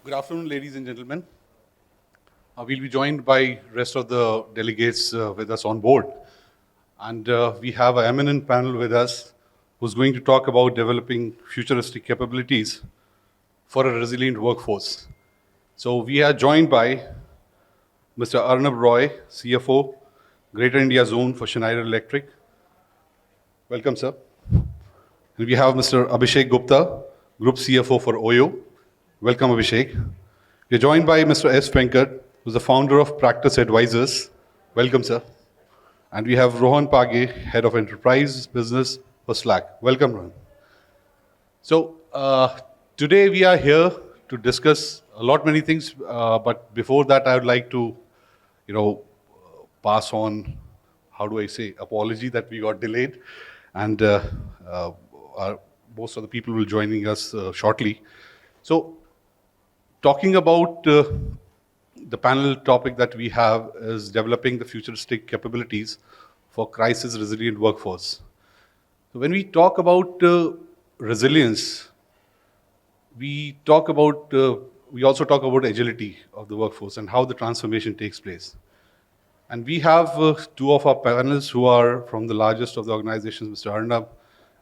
Good afternoon, ladies and gentlemen. We'll be joined by rest of the delegates with us on board. And we have an eminent panel with us who's going to talk about developing futuristic capabilities for a resilient workforce. So we are joined by Mr. Arnab Roy, CFO, Greater India Zone for Schneider Electric. Welcome, sir. And we have Mr. Abhishek Gupta, Group CFO for OYO. Welcome, Abhishek. We're joined by Mr. S. Venkat, who's the founder of Practice Advisors. Welcome, sir. And we have Rohan Page, Head of Enterprise Business for Slack. Welcome, Rohan. So today we are here to discuss many things. But before that, I would like to, pass on, how do I say, apology that we got delayed. And most of the people will be joining us shortly. So talking about the panel topic that we have is developing the futuristic capabilities for crisis-resilient workforce. So when we talk about resilience, we also talk about agility of the workforce and how the transformation takes place. And we have two of our panelists who are from the largest of the organizations, Mr. Arnab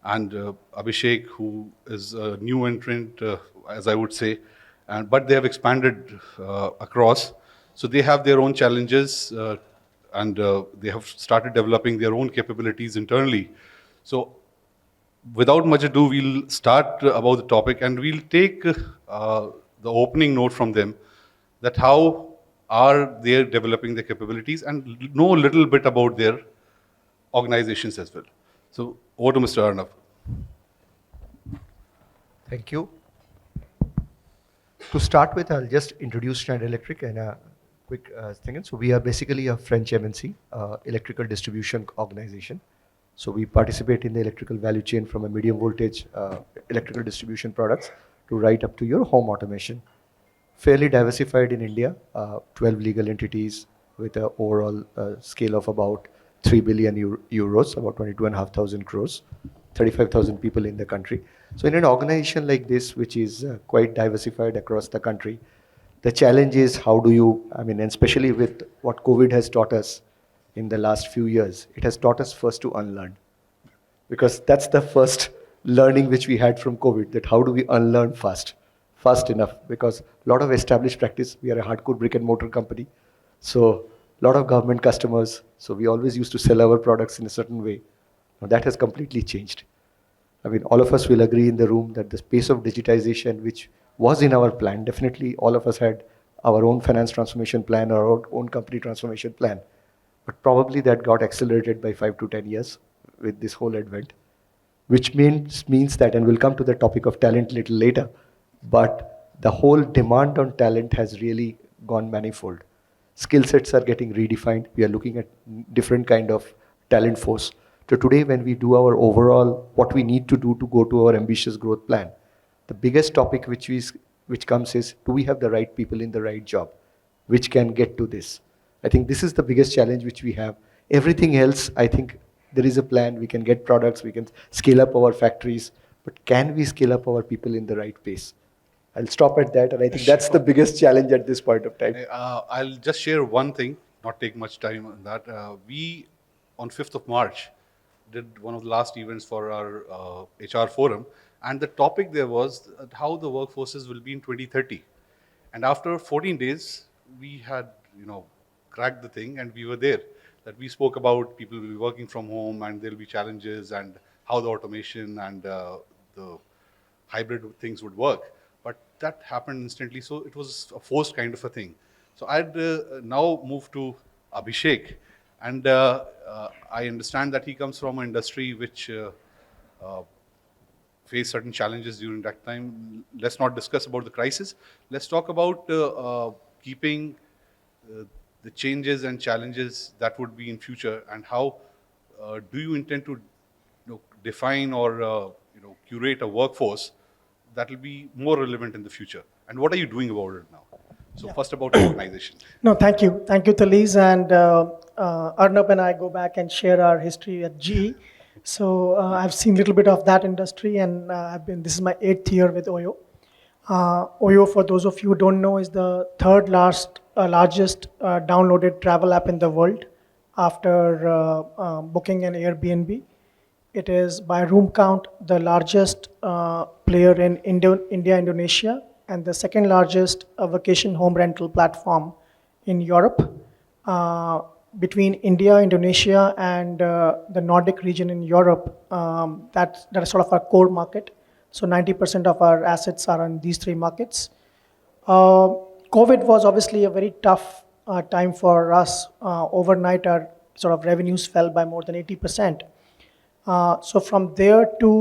and Abhishek, who is a new entrant, as I would say, but they have expanded across. So they have their own challenges and they have started developing their own capabilities internally. So without much ado, we'll start about the topic and we'll take the opening note from them that how are they developing their capabilities and know a little bit about their organizations as well. So over to Mr. Arnab. Thank you. To start with, I'll just introduce Schneider Electric and a quick thing. So we are basically a French MNC, electrical distribution organization. So we participate in the electrical value chain from a medium voltage electrical distribution products to right up to your home automation. Fairly diversified in India, 12 legal entities with an overall scale of about 3 billion euros, about 22,500 crores, 35,000 people in the country. So in an organization like this, which is quite diversified across the country, the challenge is how do you, and especially with what COVID has taught us in the last few years, it has taught us first to unlearn. Because that's the first learning which we had from COVID, that how do we unlearn fast enough, because a lot of established practice, we are a hardcore brick and mortar company. So a lot of government customers, so we always used to sell our products in a certain way. Now that has completely changed. All of us will agree in the room that the pace of digitization, which was in our plan, definitely all of us had our own finance transformation plan, our own company transformation plan. But probably that got accelerated by 5 to 10 years with this whole advent, which means that, and we'll come to the topic of talent a little later, but the whole demand on talent has really gone manifold. Skill sets are getting redefined. We are looking at different kind of talent force. So today when we do our overall, what we need to do to go to our ambitious growth plan, the biggest topic which comes is, do we have the right people in the right job, which can get to this? I think this is the biggest challenge which we have. Everything else, I think there is a plan, we can get products, we can scale up our factories, but can we scale up our people in the right pace? I'll stop at that, and I think that's the biggest challenge at this point of time. I'll just share one thing, not take much time on that. We, on 5th of March, did one of the last events for our HR forum, and the topic there was how the workforces will be in 2030. And after 14 days, we had, cracked the thing, and we were there. That we spoke about people will be working from home, and there'll be challenges, and how the automation and the hybrid things would work. But that happened instantly, so it was a forced kind of a thing. So I'd now move to Abhishek. And I understand that he comes from an industry which faced certain challenges during that time. Let's not discuss about the crisis. Let's talk about keeping the changes and challenges that would be in future, and how do you intend to define or curate a workforce that will be more relevant in the future? And what are you doing about it now? So first about the organization. No, thank you. Thank you, Taliz. And Arnab and I go back and share our history at GE. So I've seen a little bit of that industry, and this is my 8th year with OYO. Oyo, for those of you who don't know, is the largest downloaded travel app in the world after booking an Airbnb. It is by room count the largest player in India, Indonesia, and the second largest vacation home rental platform in Europe. Uh, Between India, Indonesia, and the Nordic region in Europe, that is sort of our core market. So 90% of our assets are in these three markets. Uh, COVID was obviously a very tough time for us. Overnight, our sort of revenues fell by more than 80%. So from there to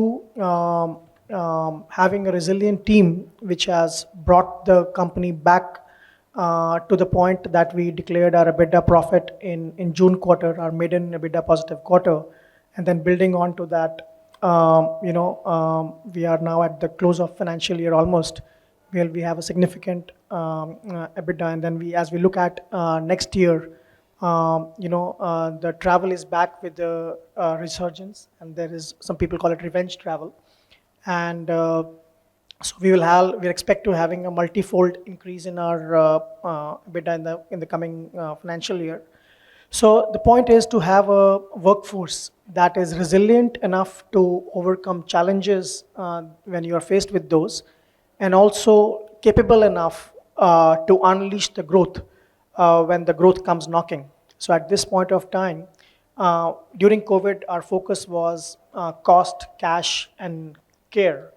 having a resilient team, which has brought the company back to the point that we declared our EBITDA profit in June quarter, our maiden EBITDA positive quarter, and then building on to that, we are now at the close of financial year almost, where we have a significant EBITDA, and then as we look at next year, the travel is back with the resurgence, and there is some people call it revenge travel, and so we expect to having a multifold increase in our EBITDA in the coming financial year. So the point is to have a workforce that is resilient enough to overcome challenges when you are faced with those, and also capable enough to unleash the growth when the growth comes knocking. So at this point of time, during COVID, our focus was cost, cash, and care.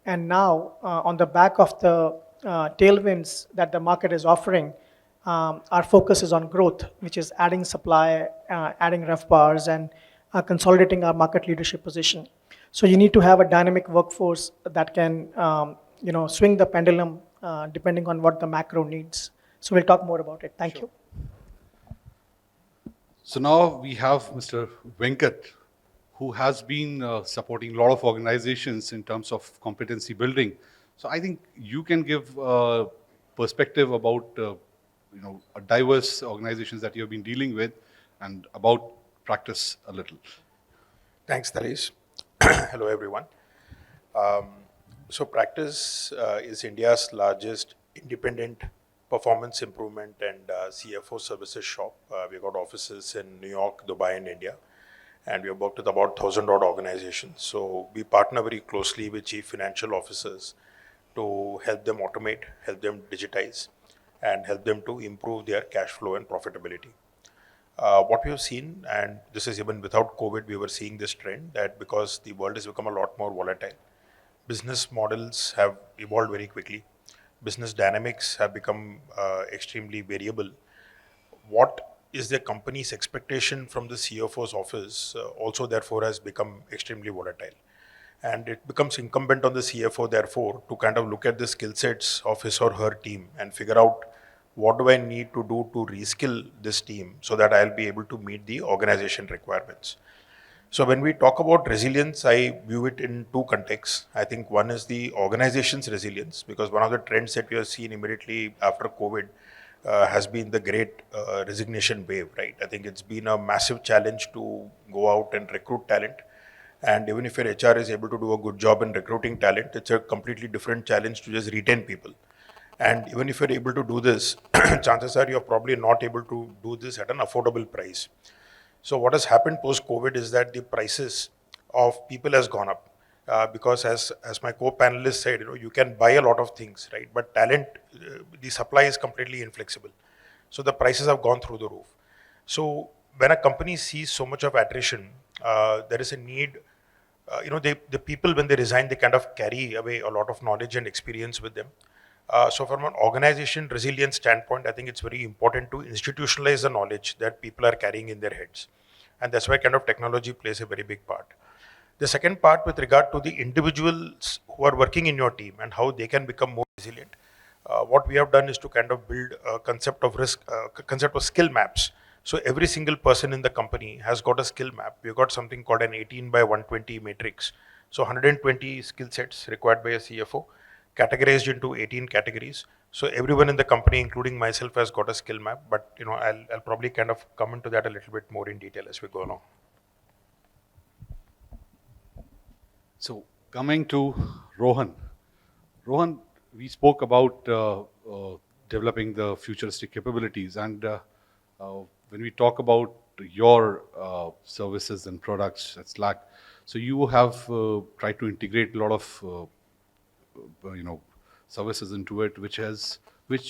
And now, on the back of the tailwinds that the market is offering, our focus is on growth, which is adding supply, adding ref bars, and consolidating our market leadership position. So you need to have a dynamic workforce that can, swing the pendulum depending on what the macro needs. So we'll talk more about it. Thank you. So now we have Mr. Venkat, who has been supporting a lot of organizations in terms of competency building. So I think you can give perspective about diverse organizations that you have been dealing with and about practice a little. Thanks, Thalis. Hello, everyone. So Practice is India's largest independent performance improvement and CFO services shop. We've got offices in New York, Dubai, and India, and we have worked with about 1,000 odd organizations. So we partner very closely with chief financial officers to help them automate, help them digitize, and help them to improve their cash flow and profitability. What we have seen, and this is even without COVID, we were seeing this trend that because the world has become a lot more volatile, business models have evolved very quickly. Business dynamics have become extremely variable. What is the company's expectation from the CFO's office also therefore has become extremely volatile. And it becomes incumbent on the CFO therefore to kind of look at the skill sets of his or her team and figure out what do I need to do to reskill this team so that I'll be able to meet the organization requirements. So when we talk about resilience, I view it in two contexts. I think one is the organization's resilience, because one of the trends that we have seen immediately after COVID has been the great resignation wave, right? I think it's been a massive challenge to go out and recruit talent. And even if your HR is able to do a good job in recruiting talent, it's a completely different challenge to just retain people. And even if you're able to do this, chances are you're probably not able to do this at an affordable price. So what has happened post-COVID is that the prices of people has gone up. Because as my co-panelist said, you can buy a lot of things, right? But talent, the supply is completely inflexible. So the prices have gone through the roof. So when a company sees so much of attrition, there is a need, the people when they resign, they kind of carry away a lot of knowledge and experience with them. So from an organization resilience standpoint, I think it's very important to institutionalize the knowledge that people are carrying in their heads. And that's why kind of technology plays a very big part. The second part with regard to the individuals who are working in your team and how they can become more resilient. What we have done is to kind of build a concept of skill maps. So every single person in the company has got a skill map. We've got something called an 18 by 120 matrix. So 120 skill sets required by a CFO, categorized into 18 categories. So everyone in the company, including myself, has got a skill map, but I'll probably kind of come into that a little bit more in detail as we go along. So coming to Rohan. Rohan, we spoke about developing the futuristic capabilities, and when we talk about your services and products at Slack, so you have tried to integrate a lot of services into it, which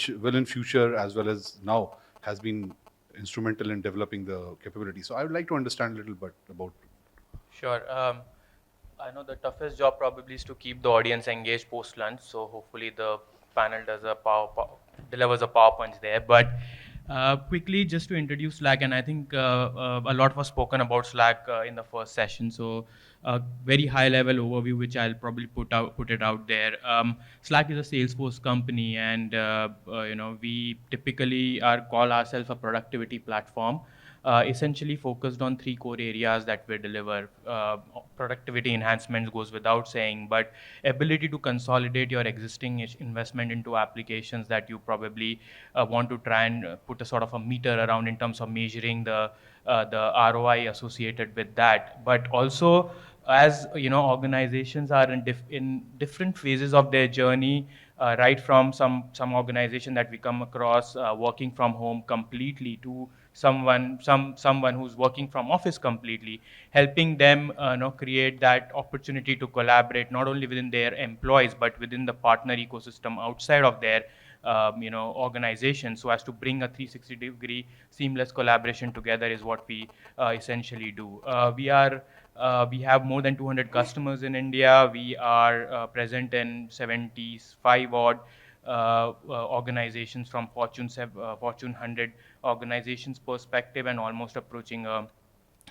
will in future as well as now has been instrumental in developing the capability. So I would like to understand a little bit about. Sure. I know the toughest job probably is to keep the audience engaged post lunch. So hopefully the panel does delivers a power punch there. But quickly, just to introduce Slack, and I think a lot was spoken about Slack in the first session. So very high level overview, which I'll probably put it out there. Slack is a Salesforce company, and we typically call ourselves a productivity platform. Essentially focused on three core areas that we deliver. Productivity enhancements goes without saying, but ability to consolidate your existing investment into applications that you probably want to try and put a sort of a meter around in terms of measuring the ROI associated with that. But also, as organizations are in different phases of their journey, right from some organization that we come across working from home completely to someone who's working from office completely, helping them create that opportunity to collaborate not only within their employees but within the partner ecosystem outside of their organization, so as to bring a 360-degree seamless collaboration together is what we essentially do. We have more than 200 customers in India. We are present in 75 odd organizations from Fortune 100 organizations perspective, and almost approaching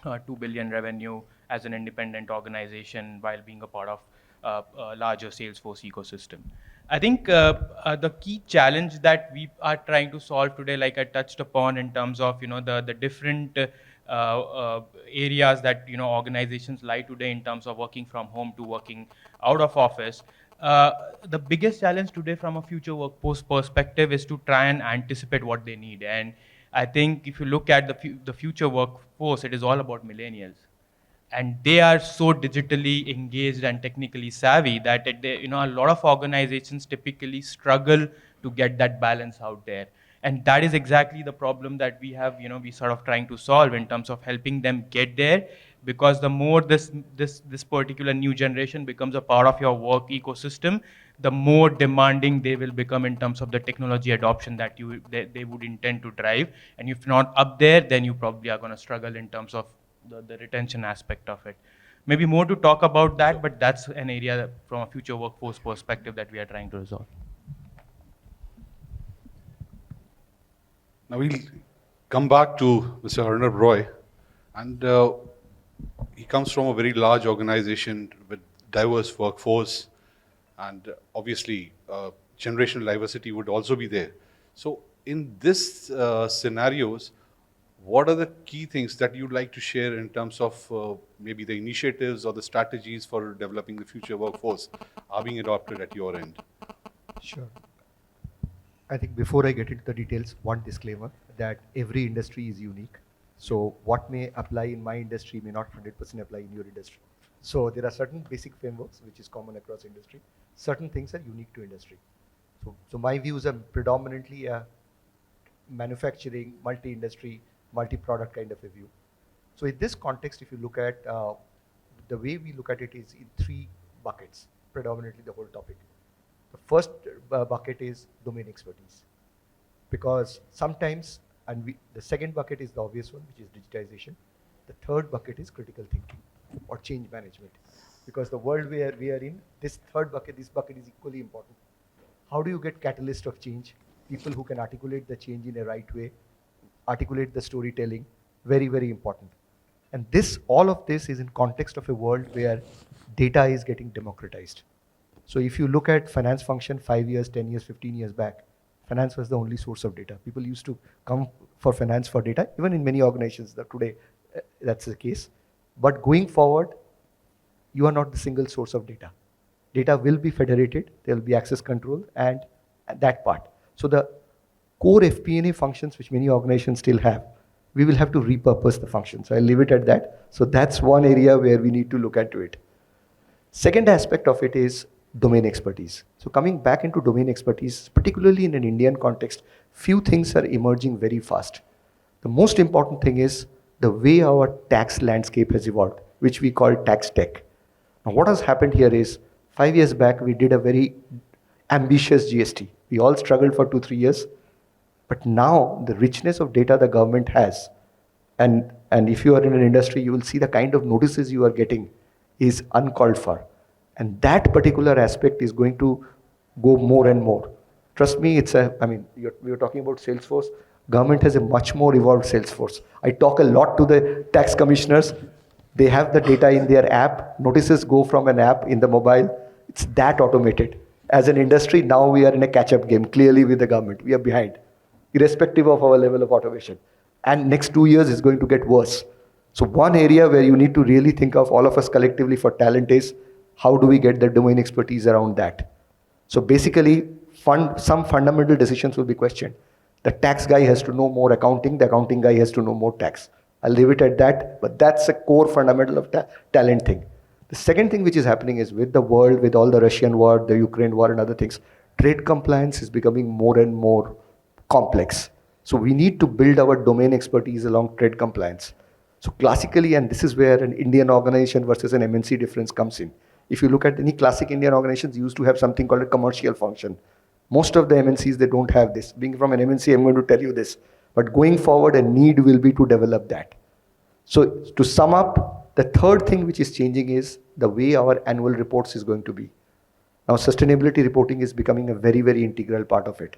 2 billion revenue as an independent organization while being a part of a larger Salesforce ecosystem. I think the key challenge that we are trying to solve today, like I touched upon in terms of the different areas that organizations lie today in terms of working from home to working out of office. The biggest challenge today from a future workforce perspective is to try and anticipate what they need. And I think if you look at the future workforce, it is all about millennials. And they are so digitally engaged and technically savvy that a lot of organizations typically struggle to get that balance out there. And that is exactly the problem that we have, we sort of trying to solve in terms of helping them get there. Because the more this particular new generation becomes a part of your work ecosystem, the more demanding they will become in terms of the technology adoption that they would intend to drive. And if not up there, then you probably are going to struggle in terms of the retention aspect of it. Maybe more to talk about that, but that's an area from a future workforce perspective that we are trying to resolve. Now we'll come back to Mr. Arnab Roy, and he comes from a very large organization with diverse workforce, and obviously generational diversity would also be there. So in this scenarios, what are the key things that you'd like to share in terms of maybe the initiatives or the strategies for developing the future workforce are being adopted at your end? Sure. I think before I get into the details, one disclaimer that every industry is unique. So what may apply in my industry may not 100% apply in your industry. So there are certain basic frameworks which is common across industry. Certain things are unique to industry. So my views are predominantly a manufacturing, multi-industry, multi-product kind of a view. So in this context, if you look at the way we look at it is in three buckets, predominantly the whole topic. The first bucket is domain expertise, because sometimes, the second bucket is the obvious one, which is digitization. The third bucket is critical thinking or change management, because the world where we are in, this bucket is equally important. How do you get catalyst of change? People who can articulate the change in a right way, articulate the storytelling, very, very important. And all of this is in context of a world where data is getting democratized. So if you look at finance function 5 years, 10 years, 15 years back, finance was the only source of data. People used to come for finance for data, even in many organizations that today that's the case. But going forward, you are not the single source of data. Data will be federated, there will be access control and that part. So the core FP&A functions which many organizations still have, we will have to repurpose the functions. So I'll leave it at that. So that's one area where we need to look into it. Second aspect of it is domain expertise. So coming back into domain expertise, particularly in an Indian context, few things are emerging very fast. The most important thing is the way our tax landscape has evolved, which we call tax tech. Now, what has happened here is 5 years back, we did a very ambitious GST. We all struggled for 2, 3 years. But now the richness of data the government has, and if you are in an industry, you will see the kind of notices you are getting is uncalled for. And that particular aspect is going to go more and more. Trust me, we were talking about Salesforce. Government has a much more evolved Salesforce. I talk a lot to the tax commissioners. They have the data in their app. Notices go from an app in the mobile. It's that automated. As an industry, now we are in a catch-up game, clearly with the government. We are behind, irrespective of our level of automation. And next 2 years is going to get worse. So one area where you need to really think of all of us collectively for talent is how do we get the domain expertise around that? So basically, some fundamental decisions will be questioned. The tax guy has to know more accounting, the accounting guy has to know more tax. I'll leave it at that, but that's a core fundamental of talent thing. The second thing which is happening is with the world, with all the Russian war, the Ukraine war and other things, trade compliance is becoming more and more complex. So we need to build our domain expertise along trade compliance. So classically, and this is where an Indian organization versus an MNC difference comes in. If you look at any classic Indian organizations, used to have something called a commercial function. Most of the MNCs, they don't have this. Being from an MNC, I'm going to tell you this. But going forward, a need will be to develop that. So to sum up, the third thing which is changing is the way our annual reports is going to be. Now, sustainability reporting is becoming a very, very integral part of it.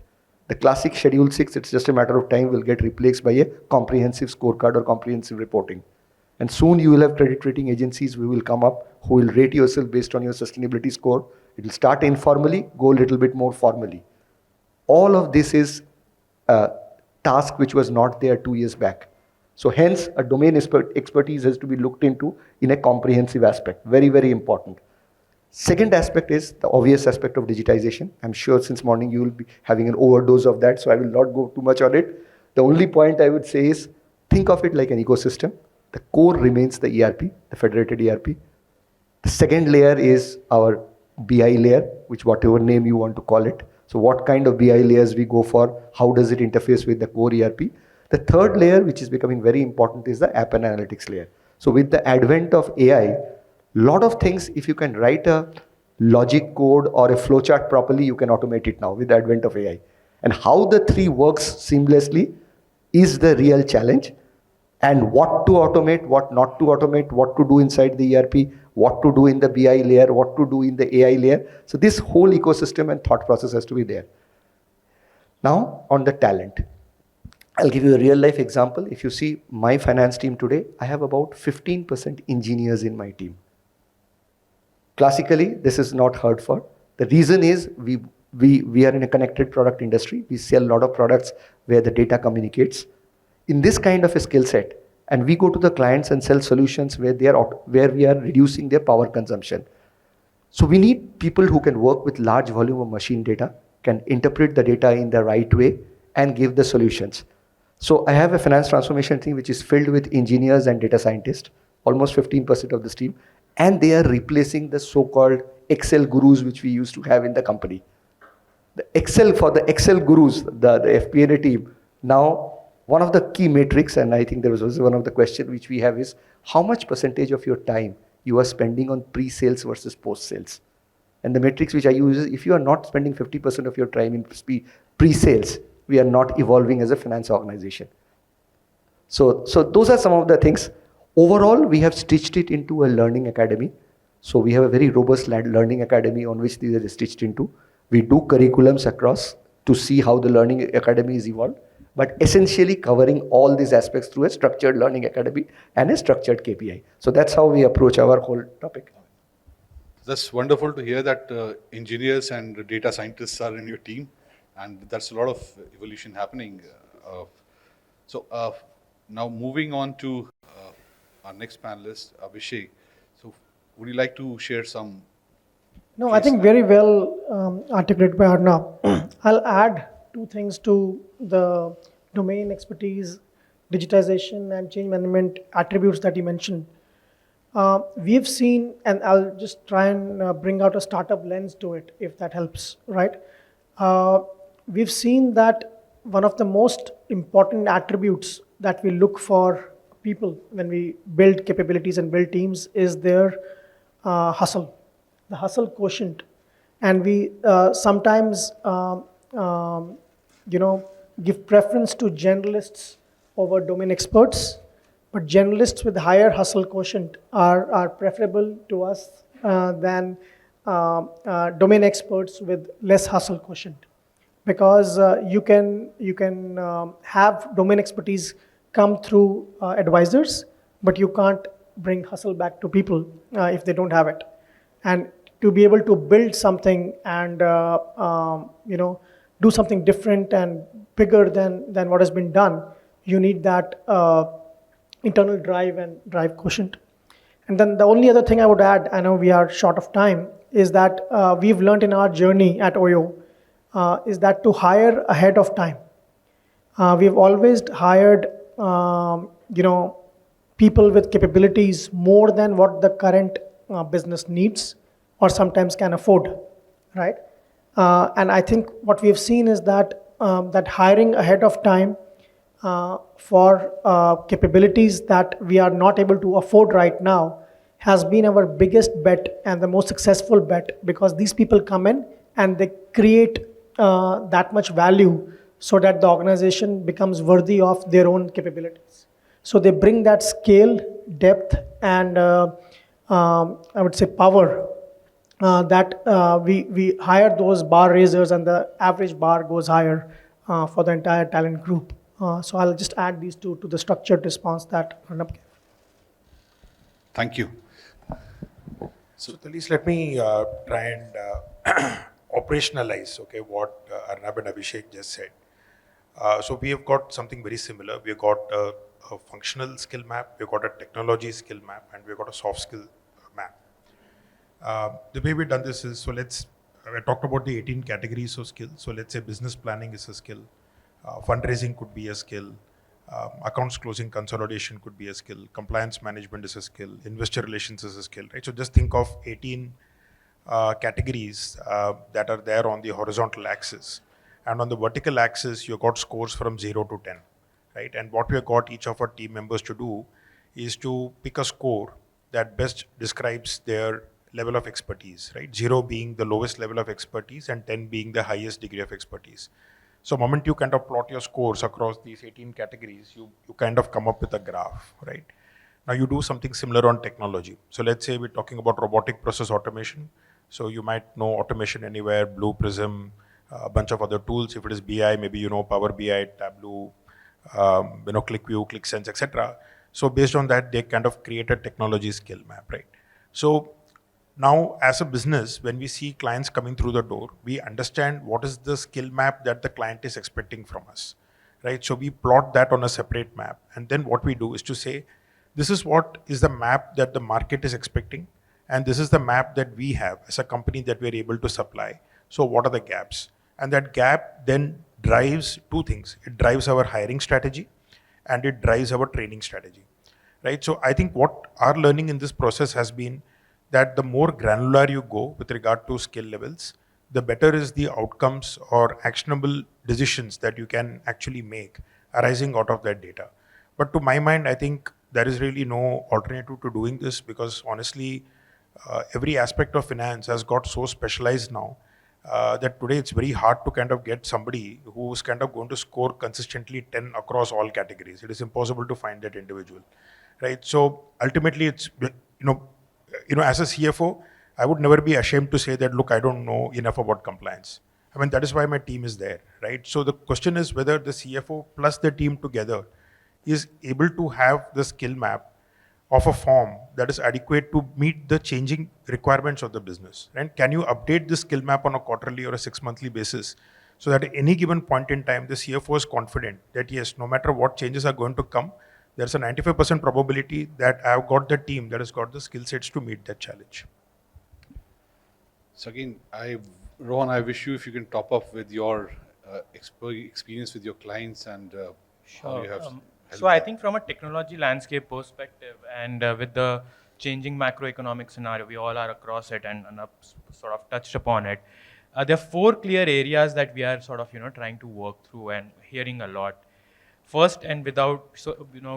The classic Schedule 6, it's just a matter of time, will get replaced by a comprehensive scorecard or comprehensive reporting. And soon you will have credit rating agencies who will come up, who will rate yourself based on your sustainability score. It will start informally, go a little bit more formally. All of this is a task which was not there 2 years back. So hence, a domain expertise has to be looked into in a comprehensive aspect. Very, very important. Second aspect is the obvious aspect of digitization. I'm sure since morning you will be having an overdose of that, so I will not go too much on it. The only point I would say is, think of it like an ecosystem. The core remains the ERP, the federated ERP. The second layer is our BI layer, which whatever name you want to call it. So what kind of BI layers we go for, how does it interface with the core ERP? The third layer, which is becoming very important, is the app and analytics layer. So with the advent of AI, lot of things, if you can write a logic code or a flowchart properly, you can automate it now with the advent of AI. And how the three works seamlessly is the real challenge. And what to automate, what not to automate, what to do inside the ERP, what to do in the BI layer, what to do in the AI layer. So this whole ecosystem and thought process has to be there. Now on the talent. I'll give you a real life example. If you see my finance team today, I have about 15% engineers in my team. Classically, this is not heard for. The reason is we are in a connected product industry. We sell a lot of products where the data communicates. In this kind of a skill set, and we go to the clients and sell solutions where we are reducing their power consumption. So we need people who can work with large volume of machine data, can interpret the data in the right way, and give the solutions. So I have a finance transformation team which is filled with engineers and data scientists, almost 15% of this team, and they are replacing the so-called Excel gurus which we used to have in the company. The Excel gurus, the FP&A team, now one of the key metrics, and I think there was also one of the questions which we have is, how much percentage of your time you are spending on pre-sales versus post-sales? And the metrics which I use is, if you are not spending 50% of your time in pre-sales, we are not evolving as a finance organization. So those are some of the things. Overall, we have stitched it into a learning academy. So we have a very robust learning academy on which these are stitched into. We do curriculums across to see how the learning academy is evolved, but essentially covering all these aspects through a structured learning academy and a structured KPI. So that's how we approach our whole topic. That's wonderful to hear that engineers and data scientists are in your team, and that's a lot of evolution happening. Now moving on to our next panelist, Abhishek. So would you like to share some? No, I think very well articulated by Arnab. I'll add two things to the domain expertise, digitization, and change management attributes that he mentioned. We've seen, and I'll just try and bring out a startup lens to it, if that helps, right? Uh, we've seen that one of the most important attributes that we look for people when we build capabilities and build teams is their hustle, the hustle quotient. And we sometimes, you know, give preference to generalists over domain experts, but generalists with higher hustle quotient are preferable to us than domain experts with less hustle quotient, because you can have domain expertise come through advisors, but you can't bring hustle back to people if they don't have it. And to be able to build something and do something different and bigger than what has been done, you need that internal drive and drive quotient. And then the only other thing I would add, I know we are short of time, is that we've learned in our journey at OYO is that to hire ahead of time. We've always hired, people with capabilities more than what the current business needs or sometimes can afford, right? And I think what we've seen is that hiring ahead of time for capabilities that we are not able to afford right now has been our biggest bet and the most successful bet, because these people come in and they create that much value so that the organization becomes worthy of their own capabilities. So they bring that scale, depth, and I would say power that we hire those bar raisers, and the average bar goes higher for the entire talent group. So I'll just add these two to the structured response that Arnab gave. Thank you. So, at least let me try and operationalize, okay, what Arnab and Abhishek just said. So we have got something very similar. We have got a functional skill map, we've got a technology skill map, and we've got a soft skill map. The way we've done this is, so I talked about the 18 categories of skills. So let's say business planning is a skill, fundraising could be a skill, accounts closing consolidation could be a skill, compliance management is a skill, investor relations is a skill, right? So just think of 18 categories that are there on the horizontal axis. And on the vertical axis, you got scores from 0 to 10, right? And what we have got each of our team members to do is to pick a score that best describes their level of expertise, right? 0 being the lowest level of expertise and 10 being the highest degree of expertise. So moment you kind of plot your scores across these 18 categories, you kind of come up with a graph, right? Now you do something similar on technology. So let's say we're talking about robotic process automation. So you might know Automation Anywhere, Blue Prism, a bunch of other tools. If it is BI, maybe you know Power BI, Tableau, ClickView, ClickSense, etc. So based on that, they kind of create a technology skill map, right? So now as a business, when we see clients coming through the door, we understand what is the skill map that the client is expecting from us, right? So we plot that on a separate map. And then what we do is to say, this is what is the map that the market is expecting, and this is the map that we have as a company that we're able to supply. So what are the gaps? And that gap then drives two things. It drives our hiring strategy and it drives our training strategy, right? So I think what our learning in this process has been that the more granular you go with regard to skill levels, the better is the outcomes or actionable decisions that you can actually make arising out of that data. But to my mind, I think there is really no alternative to doing this, because honestly, every aspect of finance has got so specialized now that today it's very hard to kind of get somebody who's kind of going to score consistently 10 across all categories. It is impossible to find that individual, right? So ultimately, it's as a CFO, I would never be ashamed to say that, look, I don't know enough about compliance. I mean, that is why my team is there, right? So the question is whether the CFO plus the team together is able to have the skill map of a form that is adequate to meet the changing requirements of the business. And can you update the skill map on a quarterly or a 6-monthly basis so that at any given point in time, the CFO is confident that yes, no matter what changes are going to come, there's a 95% probability that I've got the team that has got the skill sets to meet that challenge. So again, Rohan, I wish you if you can top up with your experience with your clients and how you have helped So I them. think from a technology landscape perspective and with the changing macroeconomic scenario. We all are across it and sort of touched upon it. There are four clear areas that we are sort of trying to work through and hearing a lot. First, and without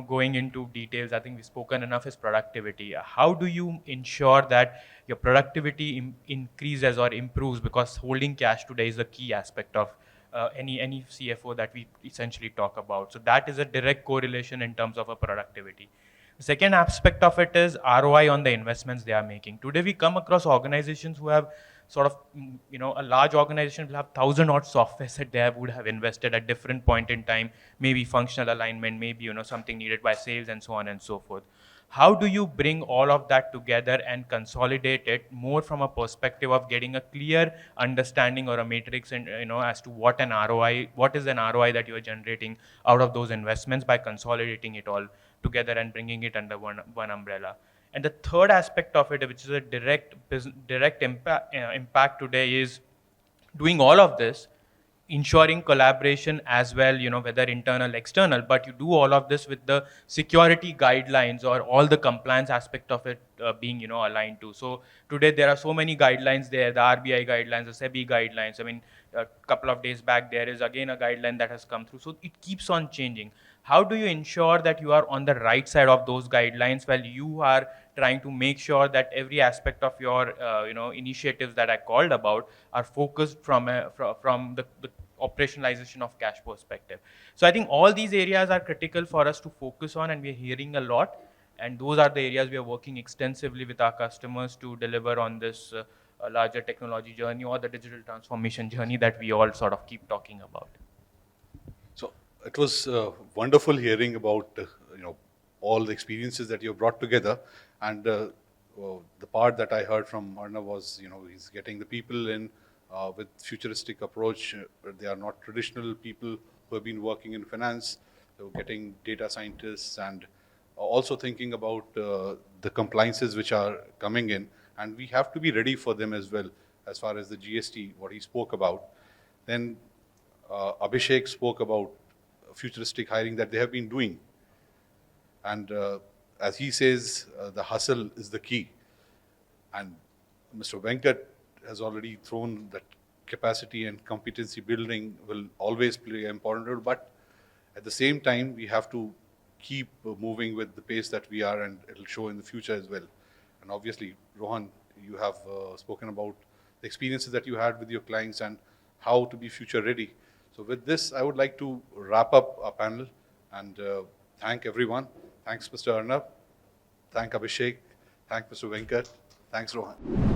going into details, I think we've spoken enough, is productivity. How do you ensure that your productivity increases or improves? Because holding cash today is a key aspect of any CFO that we essentially talk about. So that is a direct correlation in terms of a productivity. The second aspect of it is ROI on the investments they are making. Today we come across organizations who have sort of, a large organization will have 1,000 odd softwares that they would have invested at different point in time, maybe functional alignment, maybe, something needed by sales and so on and so forth. How do you bring all of that together and consolidate it more from a perspective of getting a clear understanding or a matrix and, as to what is an ROI that you are generating out of those investments by consolidating it all together and bringing it under one umbrella? And the third aspect of it, which is a direct impact today, is doing all of this, ensuring collaboration as well, whether internal, external, but you do all of this with the security guidelines or all the compliance aspect of it being, aligned to. So today there are so many guidelines there, the RBI guidelines, the SEBI guidelines. I mean, a couple of days back, there is again a guideline that has come through. So it keeps on changing. How do you ensure that you are on the right side of those guidelines while you are trying to make sure that every aspect of your initiatives that I called about are focused from the operationalization of cash perspective? So I think all these areas are critical for us to focus on, and we're hearing a lot, and those are the areas we are working extensively with our customers to deliver on this larger technology journey or the digital transformation journey that we all sort of keep talking about. So it was wonderful hearing about all the experiences that you have brought together, and the part that I heard from Arnav was he's getting the people in with futuristic approach. They are not traditional people who have been working in finance. They're getting data scientists and also thinking about the compliances which are coming in, and we have to be ready for them as well. As far as the GST, what he spoke about, then Abhishek spoke about futuristic hiring that they have been doing. And as he says, the hustle is the key. And Mr. Venkat has already thrown that capacity and competency building will always play an important role. But at the same time, we have to keep moving with the pace that we are, and it'll show in the future as well. And obviously, Rohan, you have spoken about the experiences that you had with your clients and how to be future ready. So with this, I would like to wrap up our panel and thank everyone. Thanks, Mr. Arnab. Thank Abhishek. Thank Mr. Venkat. Thanks, Rohan.